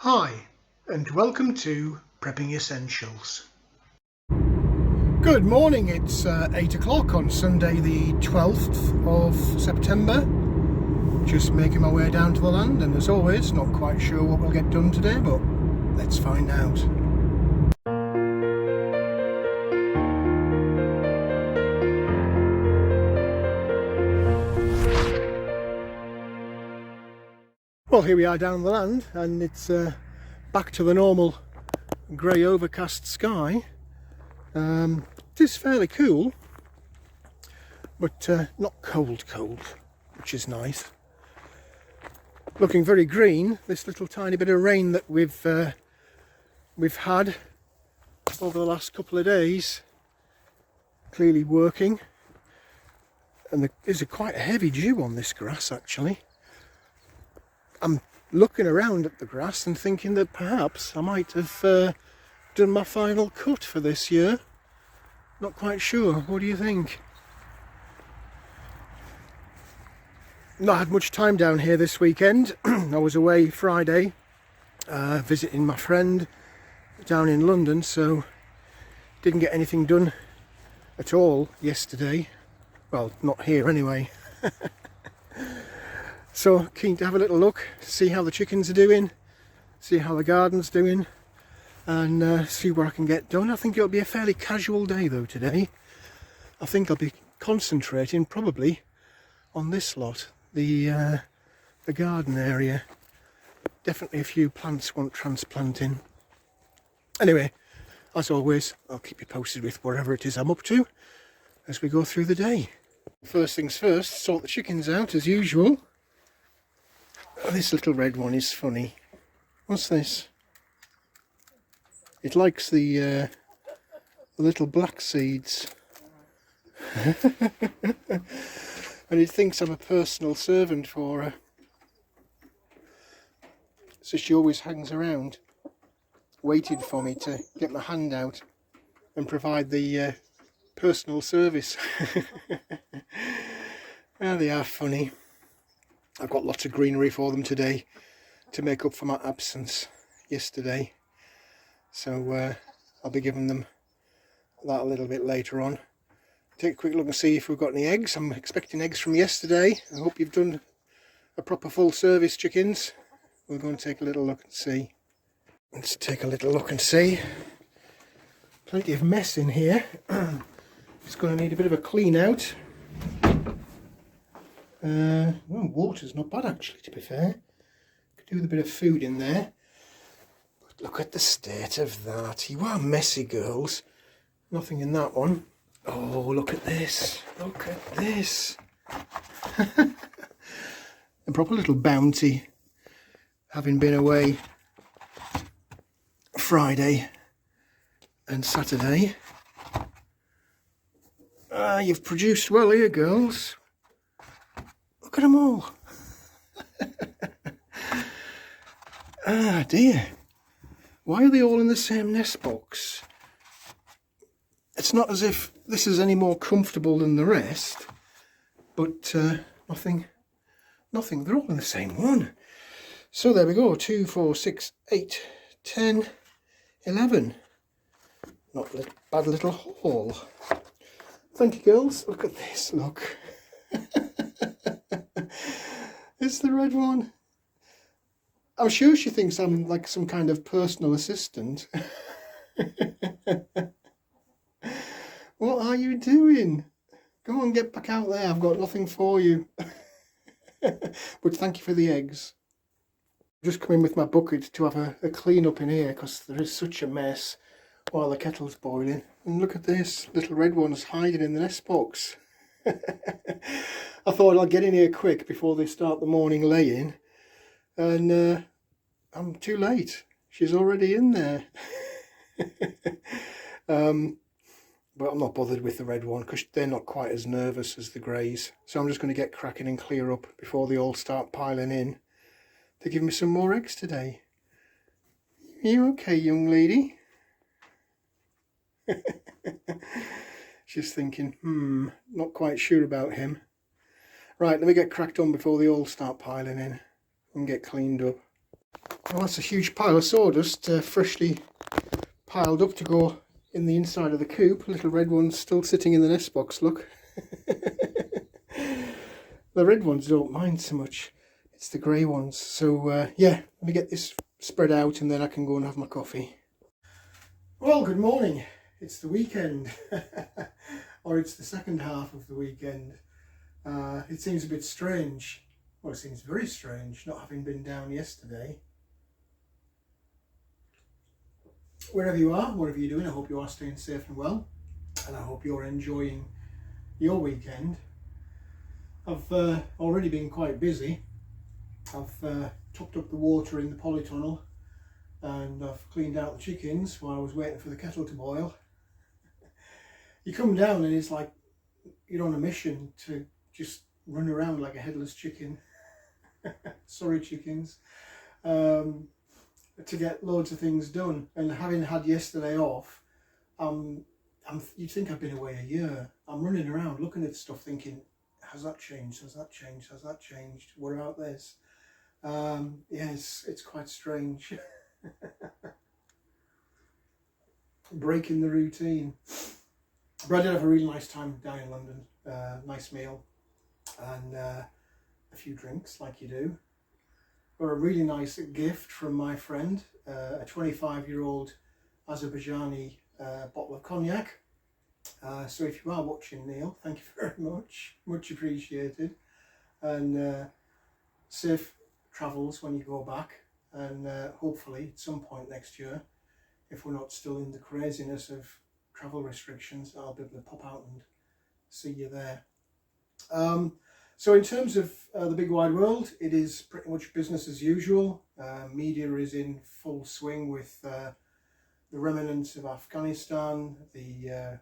Hi, and welcome to Prepping Essentials. Good morning, it's 8 o'clock on Sunday the 12th of September. Just making my way down to the land, and as always, not quite sure what we'll get done today, but let's find out. Well, here we are down the land, and it's back to the normal grey overcast sky. It is fairly cool, but not cold, which is nice. Looking very green, this little tiny bit of rain that we've had over the last couple of days, clearly working. And there is quite a heavy dew on this grass actually. I'm looking around at the grass and thinking that perhaps I might have done my final cut for this year. Not quite sure. What do you think? Not had much time down here this weekend. I was away Friday visiting my friend down in London, so didn't get anything done at all yesterday. Well, not here anyway. So keen to have a little look, see how the chickens are doing, see how the garden's doing, and see what I can get done. I think it'll be a fairly casual day though today. I think I'll be concentrating probably on this lot, the garden area. Definitely a few plants want transplanting. Anyway, as always, I'll keep you posted with whatever it is I'm up to as we go through the day. First things first, sort the chickens out as usual. Oh, this little red one is funny. What's this? It likes the little black seeds. And it thinks I'm a personal servant for her. So she always hangs around, waiting for me to get my hand out and provide the personal service. Well, they are funny. I've got lots of greenery for them today to make up for my absence yesterday. So I'll be giving them that a little bit later on. Take a quick look and see if we've got any eggs. I'm expecting eggs from yesterday. I hope you've done a proper full service, chickens. We'll go and take a little look and see. Let's take a little look and see. Plenty of mess in here. It's going to need a bit of a clean out. Well, water's not bad actually, to be fair. Could do with a bit of food in there. But look at the state of that. You are messy, girls. Nothing in that one. Oh, look at this. Look at this. A proper little bounty, having been away Friday and Saturday. You've produced well here, girls. Look at them all. Ah dear. Why are they all in the same nest box? It's not as if this is any more comfortable than the rest, but nothing. They're all in the same one. So there we go. 2, 4, 6, 8, 10, 11. Not a bad little haul. Thank you, girls. Look at this. Look. It's the red one. I'm sure she thinks I'm like some kind of personal assistant. What are you doing? Go on, get back out there. I've got nothing for you. But thank you for the eggs. I've just come in with my bucket to have a clean up in here because there is such a mess while the kettle's boiling. And look at this, little red one's hiding in the nest box. I thought I'll get in here quick before they start the morning laying, and I'm too late. She's already in there. But I'm not bothered with the red one because they're not quite as nervous as the greys. So I'm just going to get cracking and clear up before they all start piling in to give me some more eggs today. Are you okay, young lady? She's thinking, not quite sure about him. Right, let me get cracked on before they all start piling in and get cleaned up. Well, that's a huge pile of sawdust, freshly piled up to go in the inside of the coop. Little red one's still sitting in the nest box, look. The red ones don't mind so much, it's the grey ones. So yeah, let me get this spread out and then I can go and have my coffee. Well, good morning. It's the weekend, or it's the second half of the weekend. It seems a bit strange. Well, it seems very strange not having been down yesterday. Wherever you are, whatever you're doing, I hope you are staying safe and well, and I hope you're enjoying your weekend. I've already been quite busy. I've topped up the water in the polytunnel and I've cleaned out the chickens while I was waiting for the kettle to boil. You come down and it's like you're on a mission to just run around like a headless chicken. Sorry, chickens. To get loads of things done, and having had yesterday off, you'd think I've been away a year. I'm running around looking at stuff thinking, has that changed, has that changed, has that changed, what about this? Yeah, it's quite strange. Breaking the routine. But I did have a really nice time down in London. Nice meal and a few drinks like you do. Got a really nice gift from my friend, a 25-year-old Azerbaijani bottle of cognac. So if you are watching, Neil, thank you very much. Much appreciated. And safe travels when you go back. And hopefully at some point next year, if we're not still in the craziness of travel restrictions, I'll be able to pop out and see you there. So in terms of the big wide world, it is pretty much business as usual. Media is in full swing with the remnants of Afghanistan, the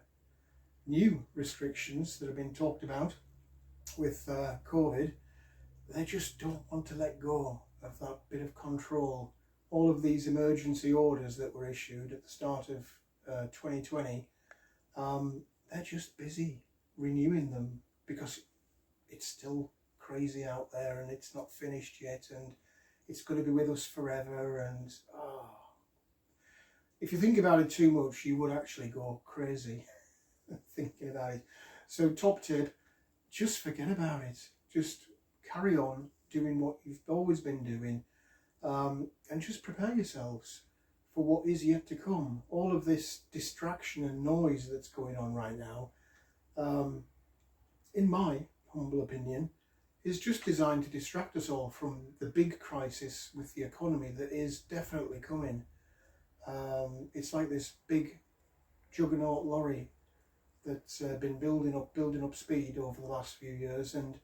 new restrictions that have been talked about with COVID. They just don't want to let go of that bit of control. All of these emergency orders that were issued at the start of 2020, they're just busy renewing them because it's still crazy out there and it's not finished yet and it's going to be with us forever. And if you think about it too much, you would actually go crazy thinking about it. So top tip, just forget about it. Just carry on doing what you've always been doing, and just prepare yourselves for what is yet to come. All of this distraction and noise that's going on right now, in my humble opinion, is just designed to distract us all from the big crisis with the economy that is definitely coming. It's like this big juggernaut lorry that's been building up speed over the last few years, and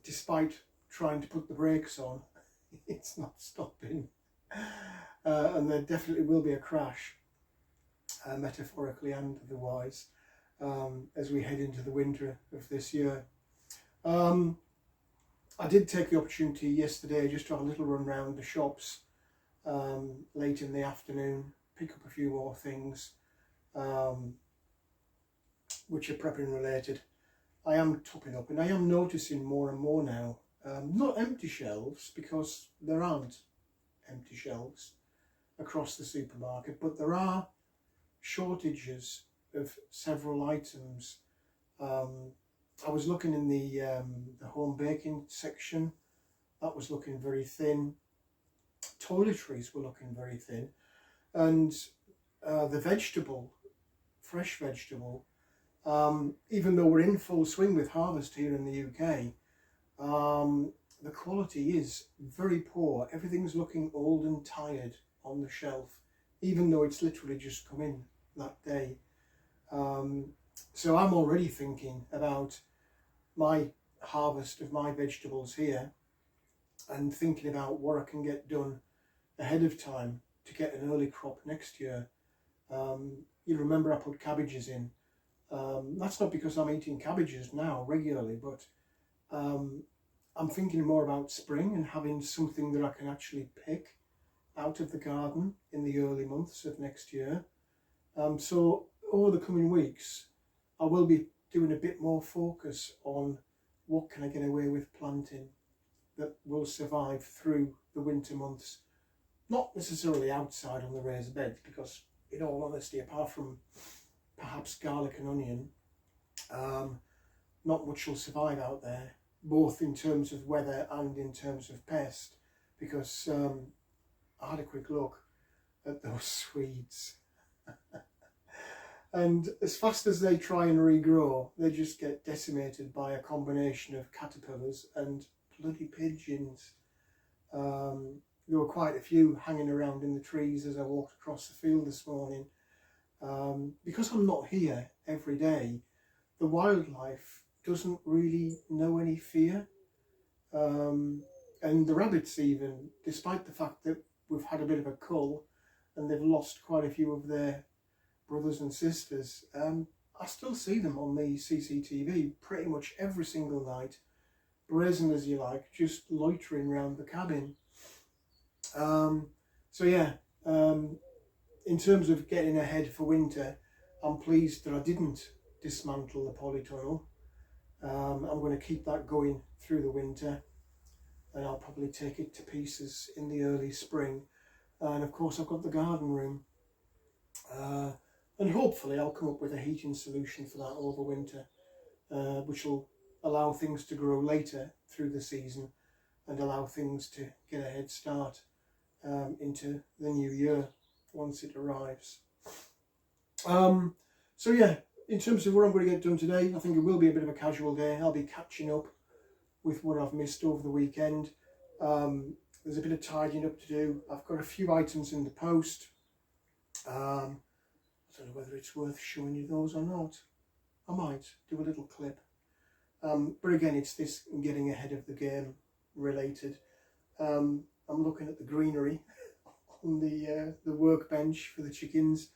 despite trying to put the brakes on, it's not stopping. And there definitely will be a crash, metaphorically and otherwise, as we head into the winter of this year. I did take the opportunity yesterday just to have a little run around the shops late in the afternoon, pick up a few more things which are prepping related. I am topping up and I am noticing more and more now, not empty shelves, because there aren't empty shelves across the supermarket, but there are shortages of several items. I was looking in the home baking section. That was looking very thin. Toiletries were looking very thin, and the fresh vegetable, even though we're in full swing with harvest here in the UK, the quality is very poor. Everything's looking old and tired on the shelf, even though it's literally just come in that day. So I'm already thinking about my harvest of my vegetables here and thinking about what I can get done ahead of time to get an early crop next year. You remember I put cabbages in. That's not because I'm eating cabbages now regularly, but I'm thinking more about spring and having something that I can actually pick out of the garden in the early months of next year. So over the coming weeks, I will be doing a bit more focus on what can I get away with planting that will survive through the winter months. Not necessarily outside on the raised beds, because in all honesty, apart from perhaps garlic and onion, not much will survive out there, both in terms of weather and in terms of pest, because I had a quick look at those Swedes. And as fast as they try and regrow, they just get decimated by a combination of caterpillars and bloody pigeons. There were quite a few hanging around in the trees as I walked across the field this morning. Because I'm not here every day, the wildlife doesn't really know any fear. And the rabbits even, despite the fact that we've had a bit of a cull and they've lost quite a few of their brothers and sisters, I still see them on the CCTV pretty much every single night, brazen as you like, just loitering around the cabin. So yeah, in terms of getting ahead for winter, I'm pleased that I didn't dismantle the polytunnel. I'm going to keep that going through the winter, and I'll probably take it to pieces in the early spring. And of course I've got the garden room, and hopefully I'll come up with a heating solution for that over winter, which will allow things to grow later through the season and allow things to get a head start into the new year once it arrives. So yeah, in terms of what I'm going to get done today, I think it will be a bit of a casual day. I'll be catching up with what I've missed over the weekend. There's a bit of tidying up to do. I've got a few items in the post. I don't know whether it's worth showing you those or not. I might do a little clip. But again, it's this getting ahead of the game related. I'm looking at the greenery on the workbench for the chickens.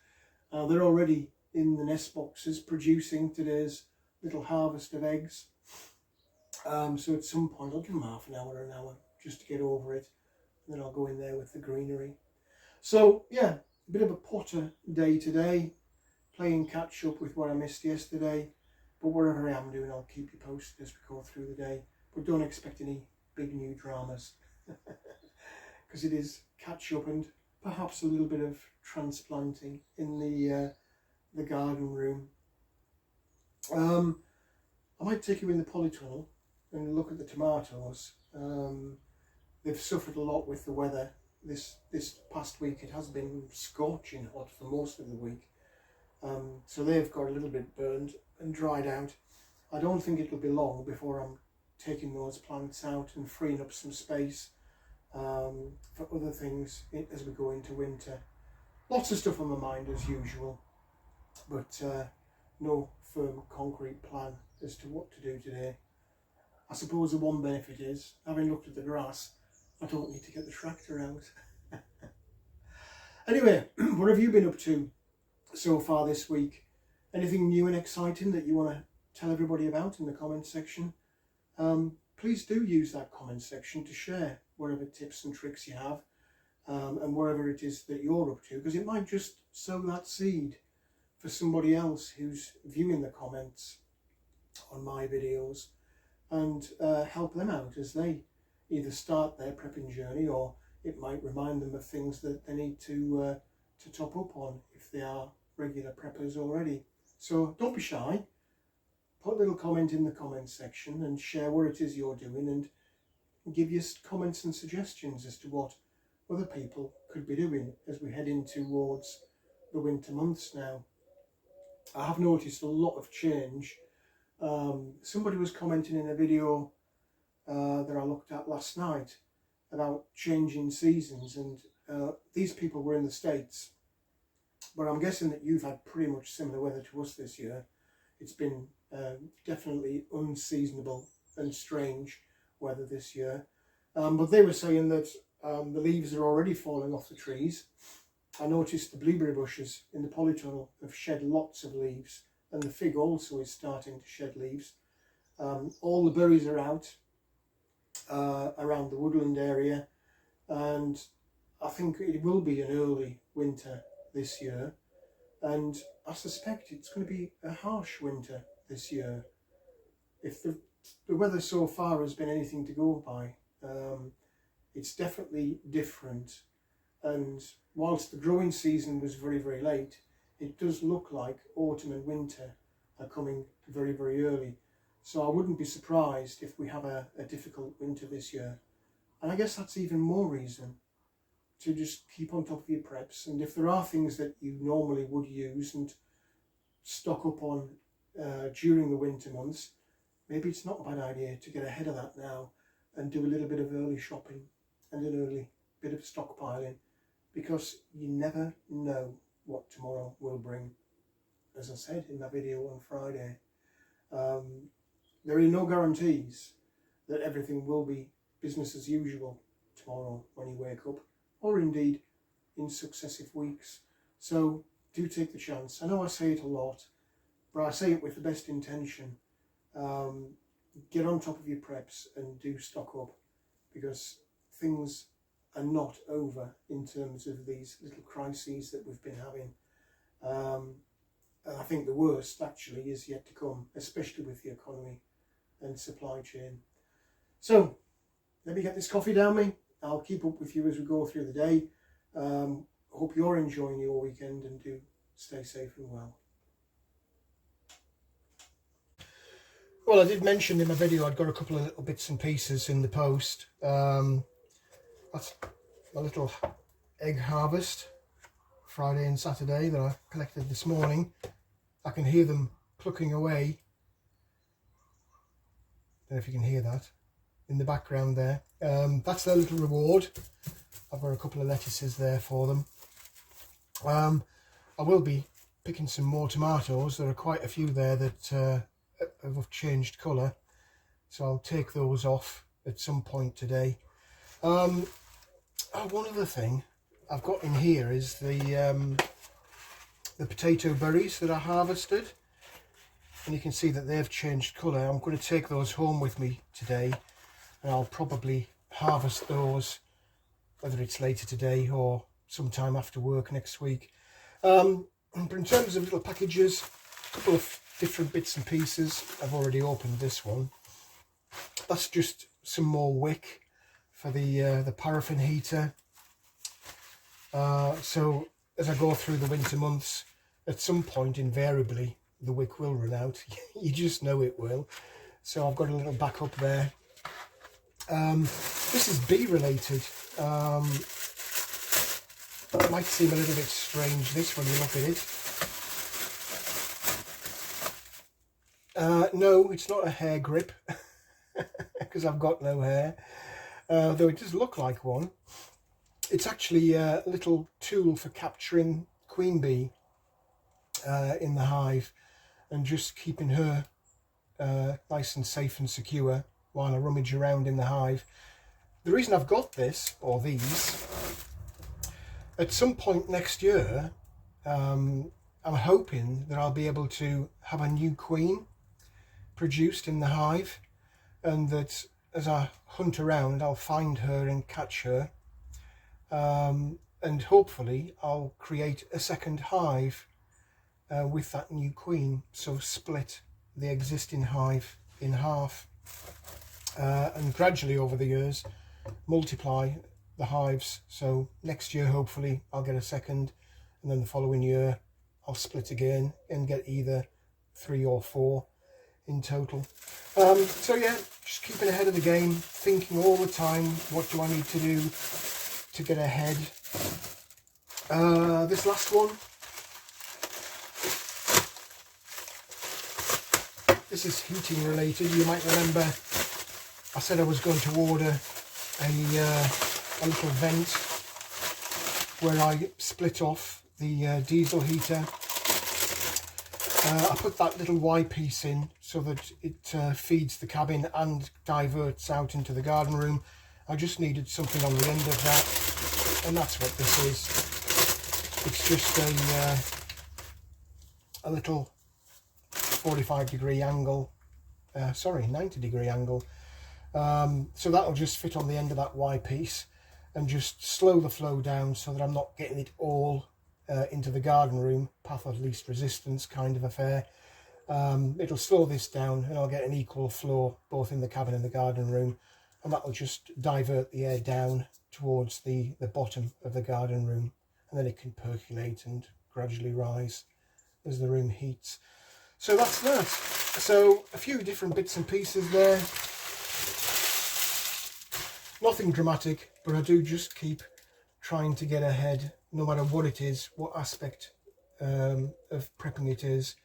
They're already in the nest boxes producing today's little harvest of eggs. So at some point I'll give them half an hour just to get over it, and then I'll go in there with the greenery. So yeah, a bit of a potter day today, playing catch up with what I missed yesterday. But whatever I am doing, I'll keep you posted as we go through the day. But don't expect any big new dramas, because it is catch up and perhaps a little bit of transplanting in the garden room. I might take you in the polytunnel and look at the tomatoes. They've suffered a lot with the weather. This past week it has been scorching hot for most of the week. So they've got a little bit burned and dried out. I don't think it'll be long before I'm taking those plants out and freeing up some space for other things as we go into winter. Lots of stuff on my mind as usual, but no firm concrete plan as to what to do today. I suppose the one benefit is, having looked at the grass, I don't need to get the tractor out. Anyway, what have you been up to so far this week? Anything new and exciting that you want to tell everybody about in the comments section? Please do use that comment section to share whatever tips and tricks you have, and whatever it is that you're up to, because it might just sow that seed for somebody else who's viewing the comments on my videos, and help them out as they either start their prepping journey, or it might remind them of things that they need to top up on if they are regular preppers already. So don't be shy, put a little comment in the comments section and share what it is you're doing, and give your comments and suggestions as to what other people could be doing as we head in towards the winter months now. I have noticed a lot of change. Somebody was commenting in a video that I looked at last night about changing seasons, and these people were in the States, but I'm guessing that you've had pretty much similar weather to us this year. It's been definitely unseasonable and strange weather this year, but they were saying that the leaves are already falling off the trees. I noticed the blueberry bushes in the polytunnel have shed lots of leaves, and the fig also is starting to shed leaves. All the berries are out around the woodland area, and I think it will be an early winter this year, and I suspect it's going to be a harsh winter this year. If the weather so far has been anything to go by, it's definitely different. And whilst the growing season was very, very late, it does look like autumn and winter are coming very, very early. So I wouldn't be surprised if we have a difficult winter this year. And I guess that's even more reason to just keep on top of your preps. And if there are things that you normally would use and stock up on during the winter months, maybe it's not a bad idea to get ahead of that now and do a little bit of early shopping and an early bit of stockpiling, because you never know what tomorrow will bring. As I said in my video on Friday, there are no guarantees that everything will be business as usual tomorrow when you wake up, or indeed in successive weeks. So do take the chance. I know I say it a lot, but I say it with the best intention. Get on top of your preps and do stock up, because things are not over in terms of these little crises that we've been having. I think the worst actually is yet to come, especially with the economy and supply chain. So let me get this coffee down me. I'll keep up with you as we go through the day. Hope you're enjoying your weekend, and do stay safe and well. Well, I did mention in my video I'd got a couple of little bits and pieces in the post. That's my little egg harvest, Friday and Saturday, that I collected this morning. I can hear them plucking away. Don't know if you can hear that in the background there. That's their little reward. I've got a couple of lettuces there for them. I will be picking some more tomatoes. There are quite a few there that have changed colour, so I'll take those off at some point today. One other thing I've got in here is the potato berries that I harvested, and you can see that they've changed colour. I'm going to take those home with me today, and I'll probably harvest those, whether it's later today or sometime after work next week. But in terms of little packages, a couple of different bits and pieces. I've already opened this one. That's just some more wick for the paraffin heater. So as I go through the winter months, at some point invariably the wick will run out. You just know it will. So I've got a little backup there. This is bee related. It might seem a little bit strange, this, when you look at it. No, it's not a hair grip, because I've got no hair, though it does look like one. It's actually a little tool for capturing queen bee in the hive, and just keeping her nice and safe and secure while I rummage around in the hive. The reason I've got this, or these, at some point next year, I'm hoping that I'll be able to have a new queen produced in the hive, and that as I hunt around I'll find her and catch her, and hopefully I'll create a second hive with that new queen, so split the existing hive in half, and gradually over the years multiply the hives. So next year hopefully I'll get a second, and then the following year I'll split again and get either 3 or 4 in total. So yeah, just keeping ahead of the game, thinking all the time, what do I need to do to get ahead. This last one, this is heating related. You might remember I said I was going to order a little vent where I split off the diesel heater. I put that little Y piece in so that it feeds the cabin and diverts out into the garden room. I just needed something on the end of that, and that's what this is. It's just a little 45-degree angle, 90-degree angle. So that'll just fit on the end of that Y piece and just slow the flow down so that I'm not getting it all into the garden room, path of least resistance kind of affair. It'll slow this down and I'll get an equal flow both in the cabin and the garden room, and that will just divert the air down towards the bottom of the garden room, and then it can percolate and gradually rise as the room heats. So that's that. So a few different bits and pieces there. Nothing dramatic, but I do just keep trying to get ahead, no matter what it is, what aspect of prepping it is,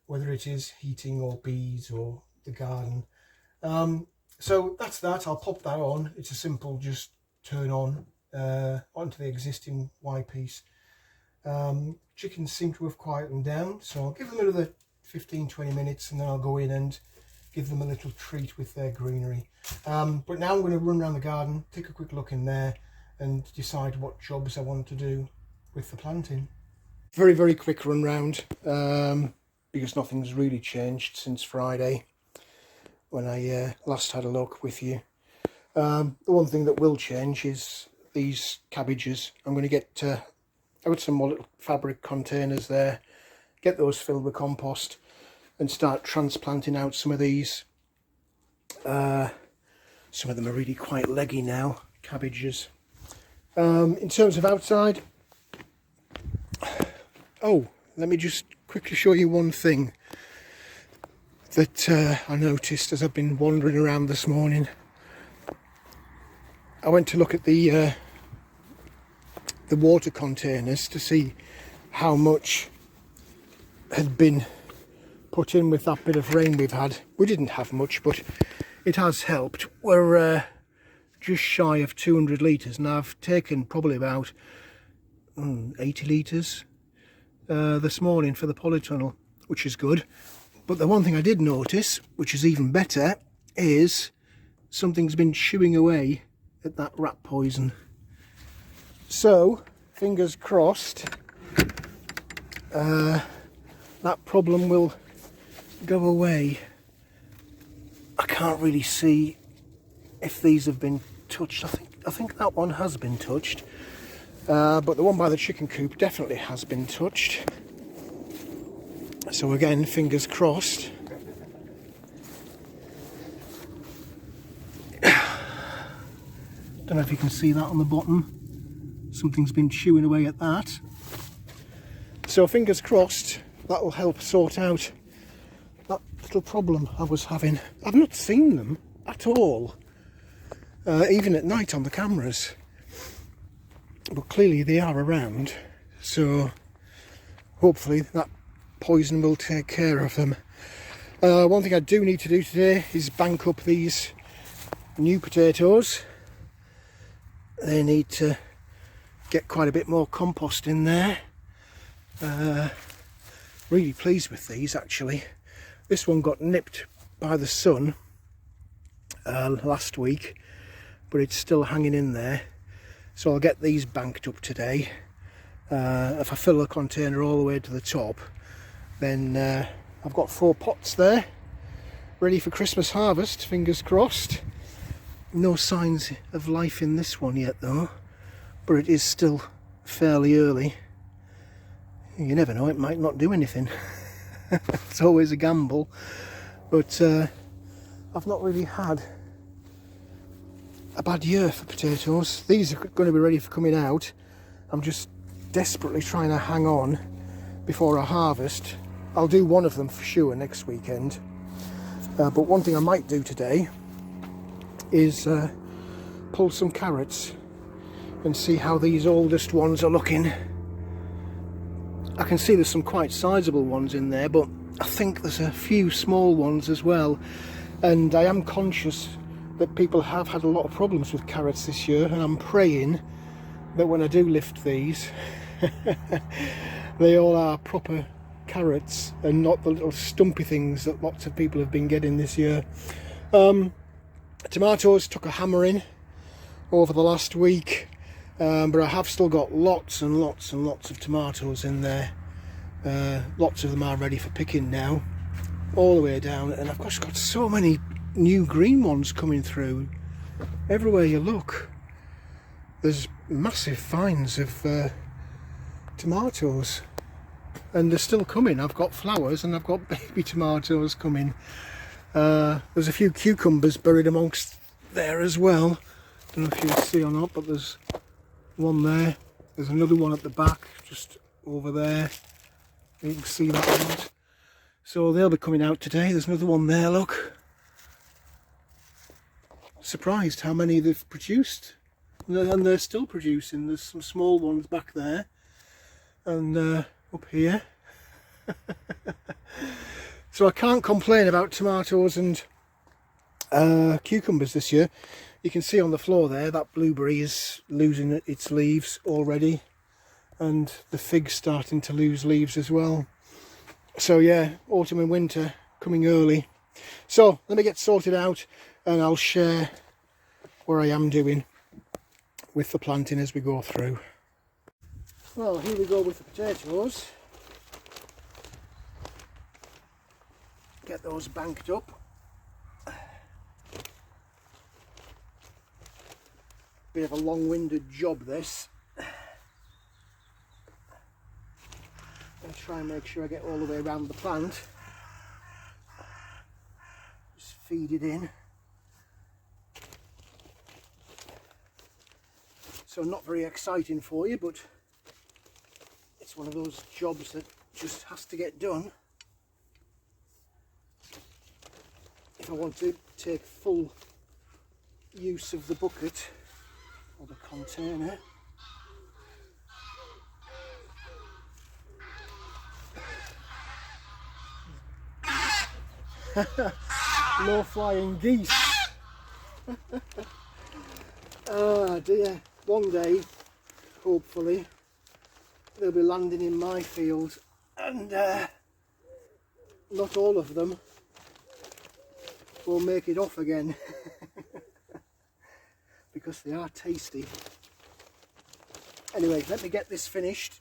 whether it is heating or bees or the garden. So that's that. I'll pop that on. It's a simple just turn on onto the existing Y piece. Chickens seem to have quietened down, so I'll give them another 15-20 minutes and then I'll go in and give them a little treat with their greenery. But now I'm going to run around the garden, take a quick look in there and decide what jobs I want to do with the planting. Very, very quick run round, because nothing's really changed since Friday when I last had a look with you. The one thing that will change is these cabbages. I'm going to get I got some more little fabric containers there, get those filled with compost and start transplanting out some of these. Some of them are really quite leggy now, cabbages. In terms of outside, oh, let me just quickly show you one thing that I noticed as I've been wandering around this morning. I went to look at the water containers to see how much had been put in with that bit of rain we've had. We didn't have much, but it has helped. We're just shy of 200 litres, and I've taken probably about 80 litres this morning for the polytunnel, which is good. But the one thing I did notice, which is even better, is something's been chewing away at that rat poison. So, fingers crossed, that problem will go away. I can't really see if these have been touched. I think that one has been touched, but the one by the chicken coop definitely has been touched. So again, fingers crossed. Don't know if you can see that on the bottom. Something's been chewing away at that. So fingers crossed that will help sort out that little problem I was having. I've not seen them at all, even at night on the cameras, but clearly they are around, so hopefully that poison will take care of them. One thing I do need to do today is bank up these new potatoes. They need to get quite a bit more compost in there. Really pleased with these actually. This one got nipped by the sun last week, but it's still hanging in there, so I'll get these banked up today. If I fill the container all the way to the top, then I've got 4 pots there ready for Christmas harvest, fingers crossed. No signs of life in this one yet though, but it is still fairly early. You never know, it might not do anything. It's always a gamble, but I've not really had a bad year for potatoes. These are going to be ready for coming out. I'm just desperately trying to hang on before I harvest. I'll do one of them for sure next weekend, but one thing I might do today is pull some carrots and see how these oldest ones are looking. I can see there's some quite sizable ones in there, but I think there's a few small ones as well, and I am conscious that people have had a lot of problems with carrots this year, and I'm praying that when I do lift these they all are proper carrots and not the little stumpy things that lots of people have been getting this year. Tomatoes took a hammering over the last week, but I have still got lots and lots and lots of tomatoes in there. Lots of them are ready for picking now, all the way down, and I've just got so many new green ones coming through. Everywhere you look, there's massive vines of tomatoes, and they're still coming. I've got flowers and I've got baby tomatoes coming. There's a few cucumbers buried amongst there as well. Don't know if you can see or not, but there's one there. There's another one at the back, just over there. You can see that one. So they'll be coming out today. There's another one there, look. Surprised how many they've produced. And they're still producing. There's some small ones back there. And up here. So I can't complain about tomatoes and cucumbers this year. You can see on the floor there that blueberry is losing its leaves already, and the fig's starting to lose leaves as well. So yeah, autumn and winter coming early. So let me get sorted out and I'll share what I am doing with the planting as we go through. Well, here we go with the potatoes. Get those banked up. Bit of a long-winded job this. I'll try and make sure I get all the way around the plant. Just feed it in. So not very exciting for you, but it's one of those jobs that just has to get done if I want to take full use of the bucket or the container. No flying geese. Oh dear. One day, hopefully, they'll be landing in my field, and not all of them will make it off again. Because they are tasty. Anyway, let me get this finished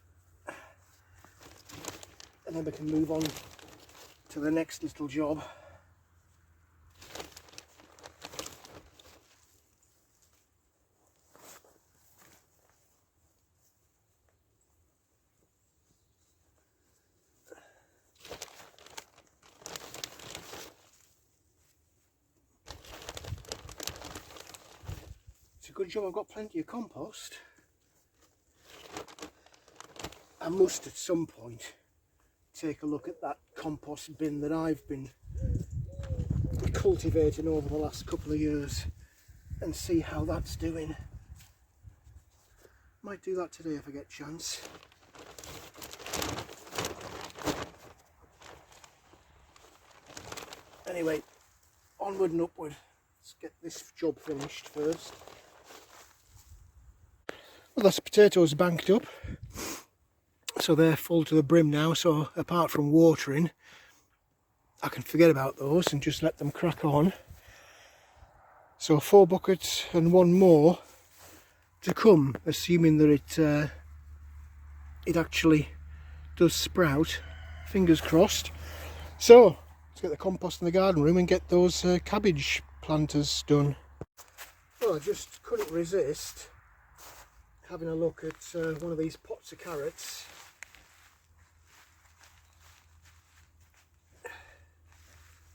and then we can move on to the next little job. Good job I've got plenty of compost. I must at some point take a look at that compost bin that I've been cultivating over the last couple of years and see how that's doing. Might do that today if I get a chance. Anyway, onward and upward. Let's get this job finished first. Well, that's potatoes banked up, so they're full to the brim now, so apart from watering I can forget about those and just let them crack on. So 4 buckets and 1 more to come, assuming that it actually does sprout, fingers crossed. So let's get the compost in the garden room and get those cabbage planters done. Well, I just couldn't resist having a look at one of these pots of carrots.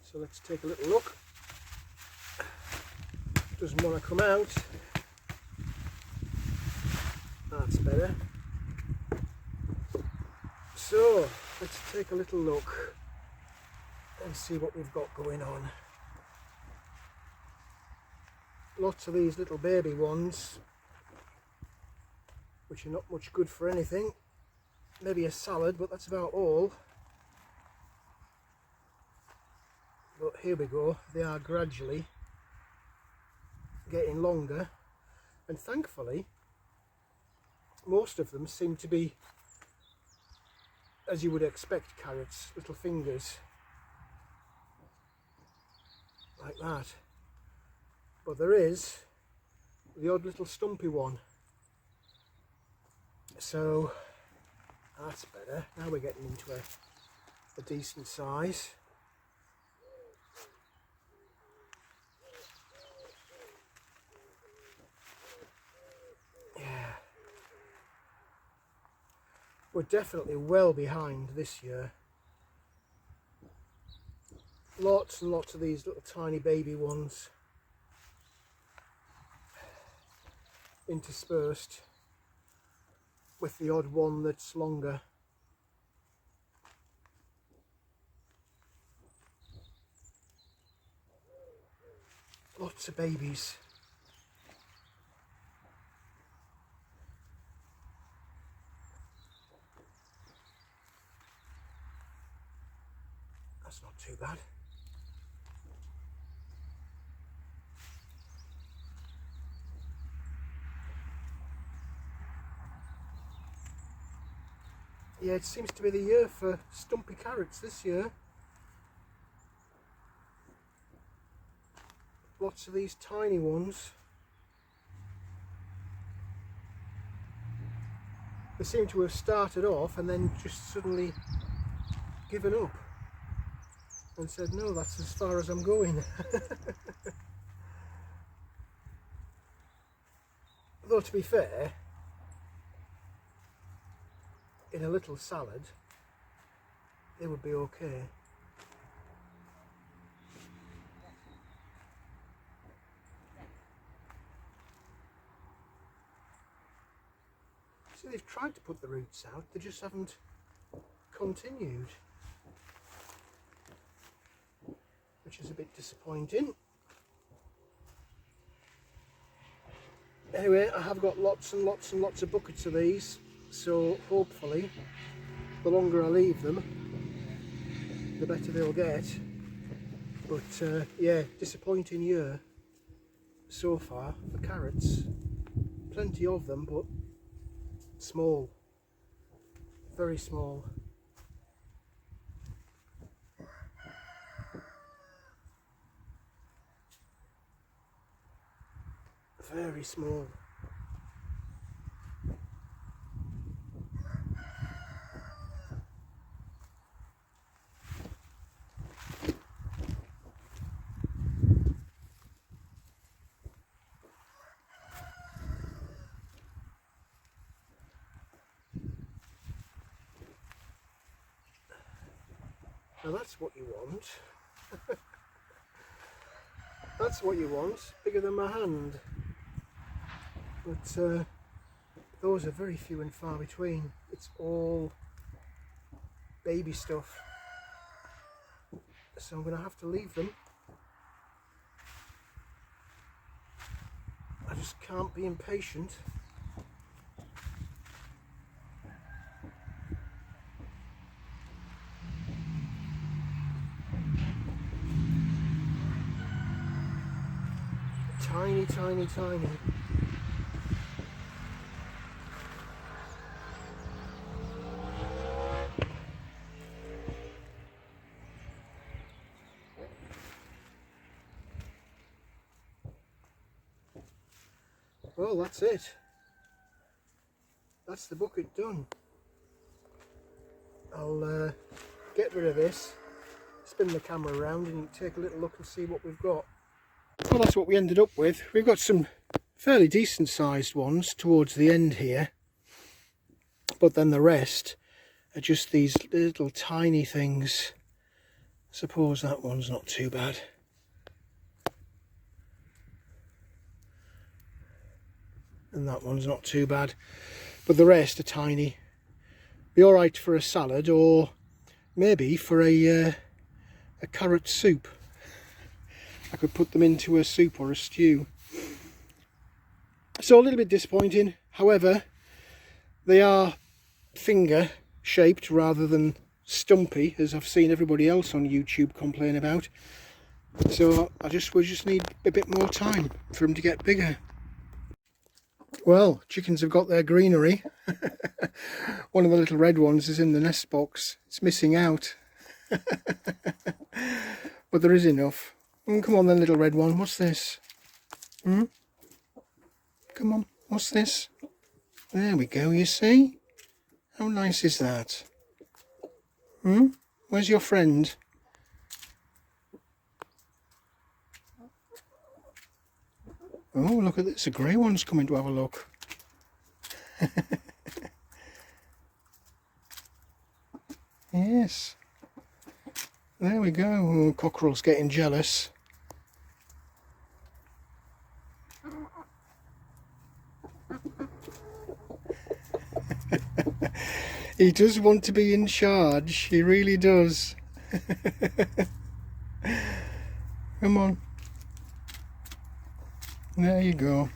So let's take a little look. Doesn't want to come out. That's better. So let's take a little look and see what we've got going on. Lots of these little baby ones, which are not much good for anything. Maybe a salad, but that's about all. But here we go, they are gradually getting longer, and thankfully most of them seem to be, as you would expect carrots, little fingers like that. But there is the odd little stumpy one. So that's better. Now we're getting into a decent size. Yeah. We're definitely well behind this year. Lots and lots of these little tiny baby ones. interspersed with the odd one that's longer. Lots of babies. That's not too bad. Yeah, it seems to be the year for stumpy carrots this year. Lots of these tiny ones. They seem to have started off and then just suddenly given up and said, no, that's as far as I'm going. Though to be fair, in a little salad, they would be okay. See, they've tried to put the roots out, they just haven't continued, which is a bit disappointing. Anyway, I have got lots and lots and lots of buckets of these, so hopefully the longer I leave them, the better they'll get. But yeah, disappointing year so far for carrots. Plenty of them, but small, very small. Very small. Now that's what you want. That's what you want, bigger than my hand. But those are very few and far between. It's all baby stuff. So I'm going to have to leave them. I just can't be impatient. Tiny, tiny, tiny. Well, that's it. That's the bucket done. I'll get rid of this, spin the camera around and take a little look and see what we've got. Well, that's what we ended up with. We've got some fairly decent sized ones towards the end here, but then the rest are just these little tiny things. I suppose that one's not too bad. And that one's not too bad, but the rest are tiny. Be all right for a salad, or maybe for a carrot soup. I could put them into a soup or a stew. So a little bit disappointing. However, they are finger shaped rather than stumpy, as I've seen everybody else on YouTube complain about. So we just need a bit more time for them to get bigger. Well, chickens have got their greenery. One of the little red ones is in the nest box. It's missing out. But there is enough. Come on then, little red one. What's this? Come on. What's this? There we go, you see? How nice is that? Where's your friend? Oh, look at this. A grey one's coming to have a look. Yes. There we go. Oh, cockerel's getting jealous. He does want to be in charge, he really does. Come on. There you go.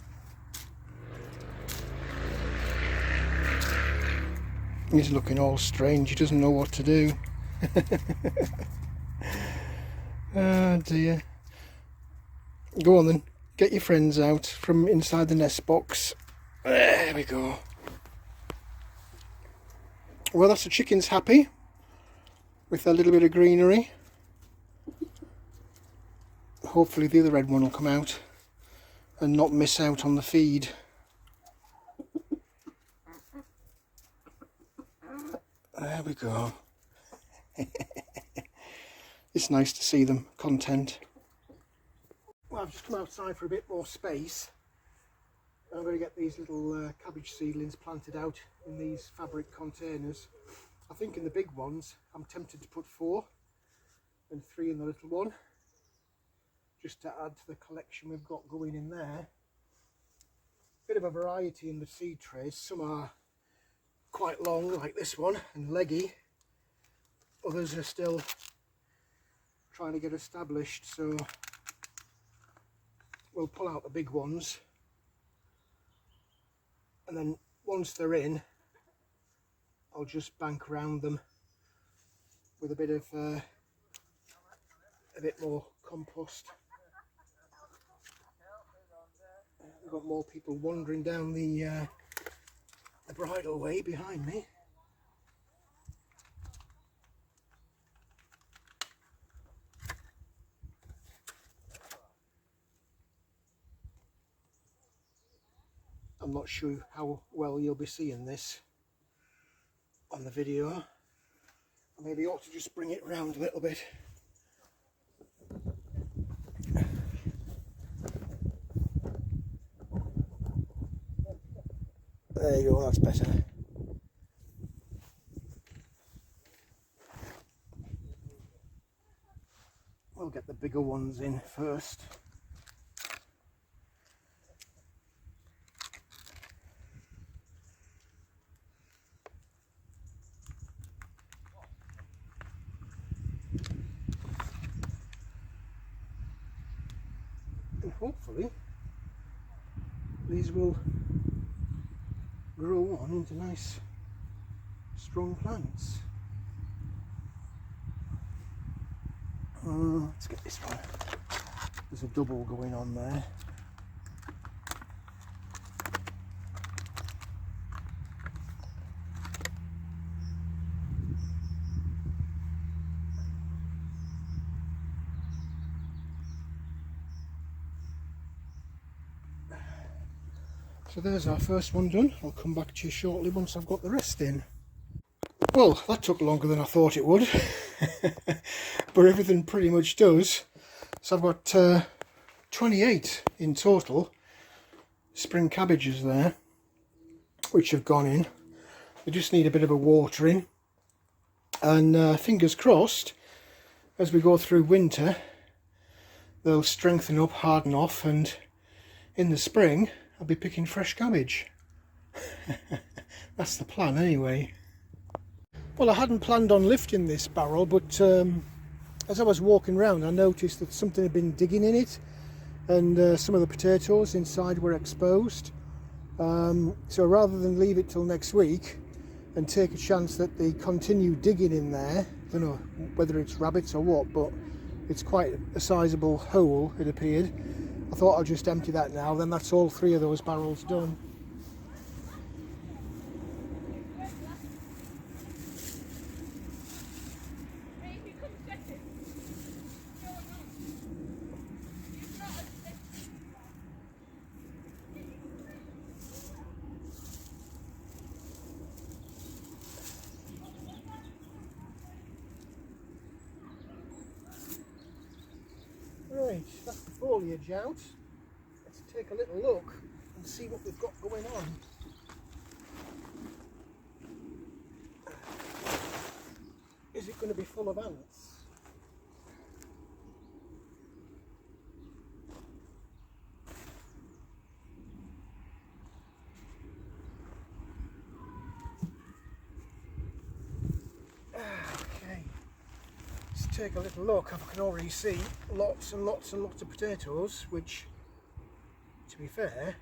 He's looking all strange, he doesn't know what to do. Oh dear. Go on then, get your friends out from inside the nest box. There we go. Well, that's the chickens happy with a little bit of greenery. Hopefully the other red one will come out and not miss out on the feed. There we go. It's nice to see them content. Well, I've just come outside for a bit more space. I'm going to get these little cabbage seedlings planted out in these fabric containers. I think in the big ones I'm tempted to put 4 and 3 in the little one, just to add to the collection we've got going in there. Bit of a variety in the seed trays. Some are quite long like this one and leggy, others are still trying to get established, so we'll pull out the big ones, and then once they're in I'll just bank around them with a bit of a bit more compost. We've got more people wandering down the bridleway behind me. I'm not sure how well you'll be seeing this on the video. I maybe ought to just bring it round a little bit. There you go, that's better. We'll get the bigger ones in first. And hopefully these will grow on into nice strong plants. Let's get this one. There's a double going on there. So there's our first one done. I'll come back to you shortly once I've got the rest in. Well, that took longer than I thought it would, but everything pretty much does. So I've got 28 in total spring cabbages there, which have gone in. They just need a bit of a watering, and fingers crossed, as we go through winter, they'll strengthen up, harden off, and in the spring I'll be picking fresh cabbage. That's the plan anyway. Well, I hadn't planned on lifting this barrel, but as I was walking around I noticed that something had been digging in it, and some of the potatoes inside were exposed. So rather than leave it till next week and take a chance that they continue digging in there, I don't know whether it's rabbits or what, but it's quite a sizable hole, it appeared. I thought I'll just empty that now, then that's all 3 of those barrels done. Right, that's the foliage out. Let's take a little look and see what we've got going on. Is it going to be full of ants? take a little look, I can already see lots and lots and lots of potatoes, which, to be fair,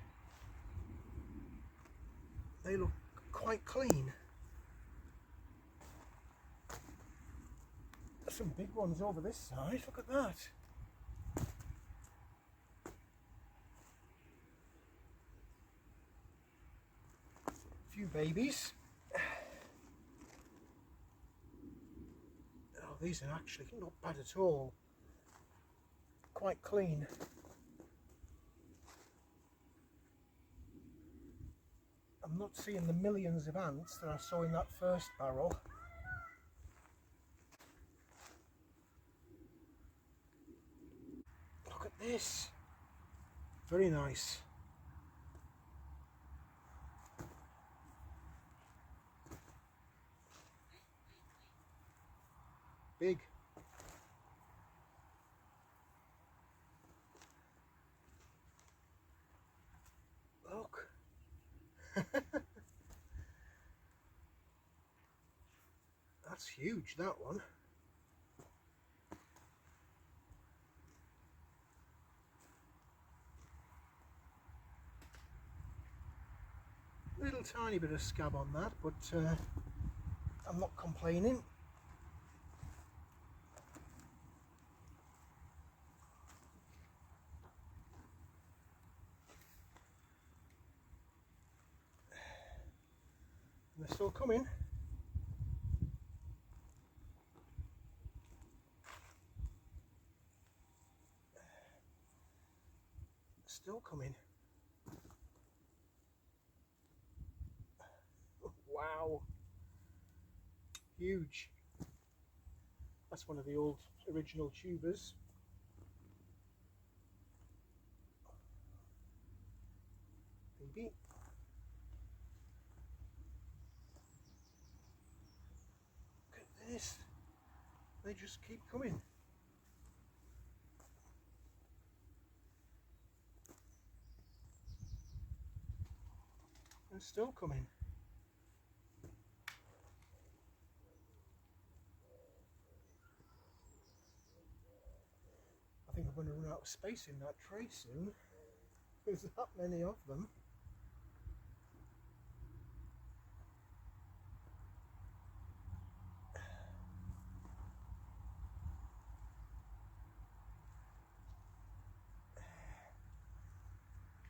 they look quite clean. There's some big ones over this side, look at that. A few babies. Oh, these are actually not bad at all. Quite clean. I'm not seeing the millions of ants that I saw in that first barrel. Look at this. Very nice. Big. Look. That's huge, that one. Little tiny bit of scab on that, but I'm not complaining. And they're still coming. Still coming. Wow. Huge. That's one of the old original tubers. Baby. Look at this. They just keep coming. And still coming. I think I'm going to run out of space in that tray soon. There's that many of them.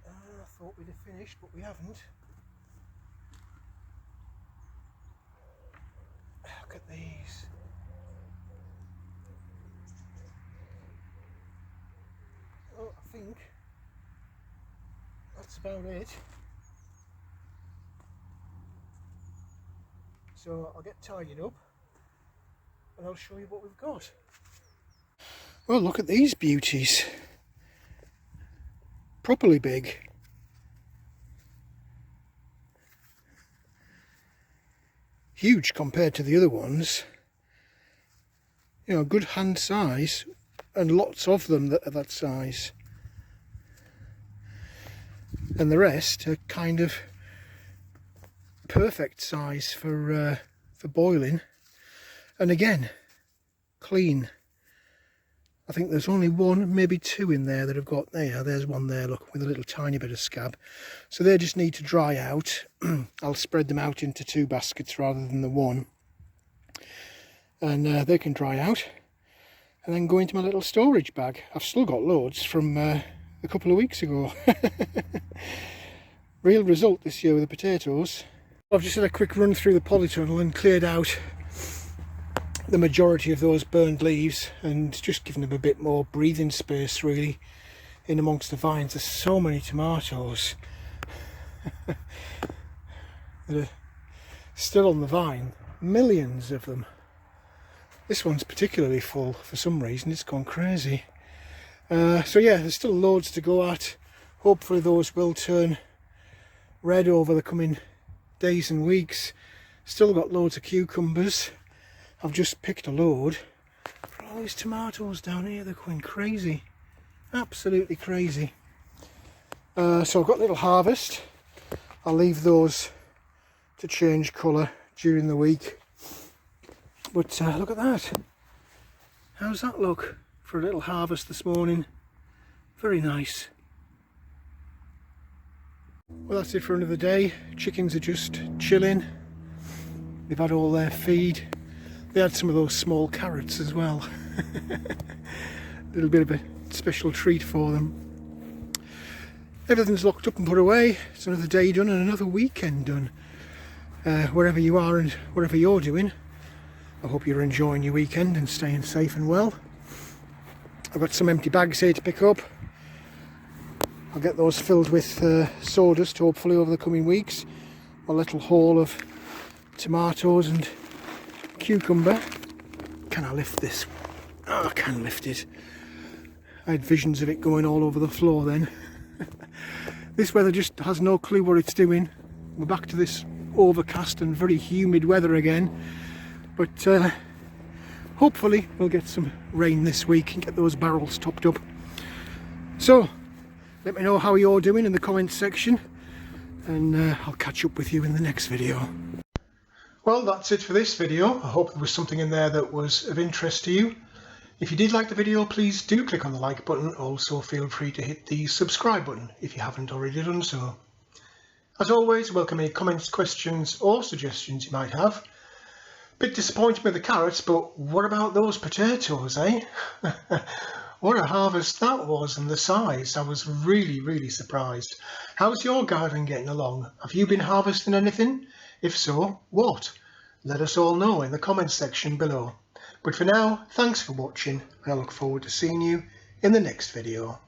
I thought we'd have finished, but we haven't. Look at these. Oh, I think that's about it. So I'll get tidied up and I'll show you what we've got. Well, look at these beauties. Properly big. Huge compared to the other ones. You know, good hand size, and lots of them that are that size. And the rest are kind of perfect size for boiling. And again, clean. I think there's only one, maybe two in there that have got there's one there, look, with a little tiny bit of scab. So they just need to dry out. I'll spread them out into 2 baskets rather than the one. And they can dry out and then go into my little storage bag. I've still got loads from a couple of weeks ago. Real result this year with the potatoes. I've just had a quick run through the polytunnel and cleared out the majority of those burned leaves and just given them a bit more breathing space really in amongst the vines. There's so many tomatoes that are still on the vine, millions of them. This one's particularly full for some reason, it's gone crazy. So yeah, there's still loads to go at. Hopefully those will turn red over the coming days and weeks. Still got loads of cucumbers. I've just picked a load. But all these tomatoes down here, they're going crazy. Absolutely crazy. So I've got a little harvest. I'll leave those to change colour during the week. But look at that. How's that look for a little harvest this morning? Very nice. Well, that's it for another day. Chickens are just chilling. They've had all their feed. They had some of those small carrots as well. A little bit of a special treat for them. Everything's locked up and put away. It's another day done and another weekend done. Wherever you are and whatever you're doing, I hope you're enjoying your weekend and staying safe and well. I've got some empty bags here to pick up. I'll get those filled with sawdust hopefully over the coming weeks. My little haul of tomatoes and cucumber. Can I lift this? Oh, I can lift it. I had visions of it going all over the floor then. This weather just has no clue what it's doing. We're back to this overcast and very humid weather again. But hopefully we'll get some rain this week and get those barrels topped up. So let me know how you're doing in the comments section, and I'll catch up with you in the next video. Well, that's it for this video. I hope there was something in there that was of interest to you. If you did like the video, please do click on the like button. Also feel free to hit the subscribe button if you haven't already done so. As always, welcome any comments, questions or suggestions you might have. Bit disappointed with the carrots, but what about those potatoes, eh? What a harvest that was, and the size. I was really surprised. How's your garden getting along? Have you been harvesting anything? If so, what? Let us all know in the comments section below. But for now, thanks for watching, and I look forward to seeing you in the next video.